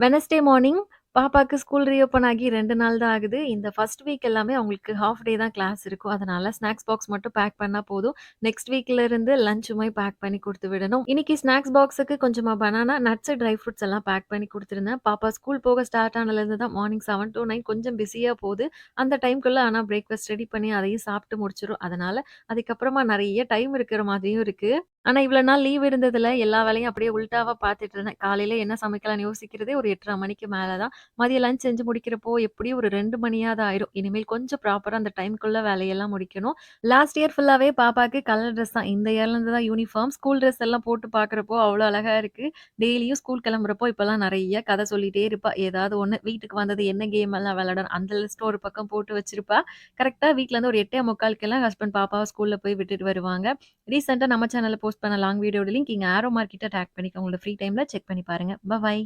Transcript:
Wednesday morning பாப்பாக்கு school reopen ஆகி 2 நாள் தான் ஆகுது. இந்த ஃபர்ஸ்ட் வீக் எல்லாமே அவங்களுக்கு ஹால்ஃப் டே தான் கிளாஸ் இருக்கும். அதனால ஸ்நாக்ஸ் பாக்ஸ் மட்டும் பேக் பண்ணா போதும். நெக்ஸ்ட் வீக்ல இருந்து லஞ்சுமே பேக் பண்ணி குடுத்து விடணும். இன்னைக்கு ஸ்நாக்ஸ் பாக்ஸுக்கு கொஞ்சமா பனானா, நட்ஸ், ட்ரை ஃப்ரூட்ஸ் எல்லாம் பேக் பண்ணி குடுத்துருந்தேன். பாப்பா ஸ்கூல் போக ஸ்டார்ட் ஆனதுலேருந்து தான் மார்னிங் 7 டூ 9 கொஞ்சம் பிஸியா போகுது. அந்த டைம்க்குள்ள ஆனா பிரேக்ஃபாஸ்ட் ரெடி பண்ணி அதையும் சாப்பிட்டு முடிச்சுரும். அதனால அதுக்கப்புறமா நெறைய டைம் இருக்கிற மாதிரியும் இருக்கு. ஆனா, இவ்வளோ நாள் லீவ் இருந்ததுல எல்லா வேலையும் அப்படியே உல்டாவா பார்த்துட்டு இருந்தேன். காலையில என்ன சமைக்கலாம்னு யோசிக்கிறதே ஒரு 8:30 மணிக்கு மேல தான். மதியம் லஞ்ச் செஞ்சு முடிக்கிறப்போ எப்படியும் ஒரு 2 மணியாவது ஆயிரும். இனிமேல் கொஞ்சம் ப்ராப்பரா அந்த டைம்க்குள்ள வேலையெல்லாம் முடிக்கணும். லாஸ்ட் இயர் ஃபுல்லாவே பாப்பாக்கு கலர் ட்ரெஸ் தான். இந்த இயர்ல இருந்து தான் யூனிஃபார்ம். ஸ்கூல் ட்ரெஸ் எல்லாம் போட்டு பார்க்குறப்போ அவ்வளோ அழகா இருக்கு. டெய்லியும் ஸ்கூல் கிளம்புறப்போ இப்பலாம் நெறைய கதை சொல்லிட்டே இருப்பா. ஏதாவது ஒண்ணு வீட்டுக்கு வந்தது என்ன கேம் எல்லாம் விளையாடணும் அந்த லிஸ்ட் ஒரு பக்கம் போட்டு வச்சிருப்பா. கரெக்ட்டா வீட்லருந்து ஒரு 8:45க்கெல்லாம் ஹஸ்பண்ட் பாப்பாவ ஸ்கூல்ல போய் விட்டுட்டு வருவாங்க. ரீசென்ட்டா நம்ம சேனல்ல போஸ்ட் பண்ண லாங் வீடியோட லிங்க் இங்க ஆரோ மார்க் கிட்ட டேக் பண்ணிக்கோங்க. உங்களோட ஃப்ரீ டைம்ல செக் பண்ணி பாருங்க. பாய்.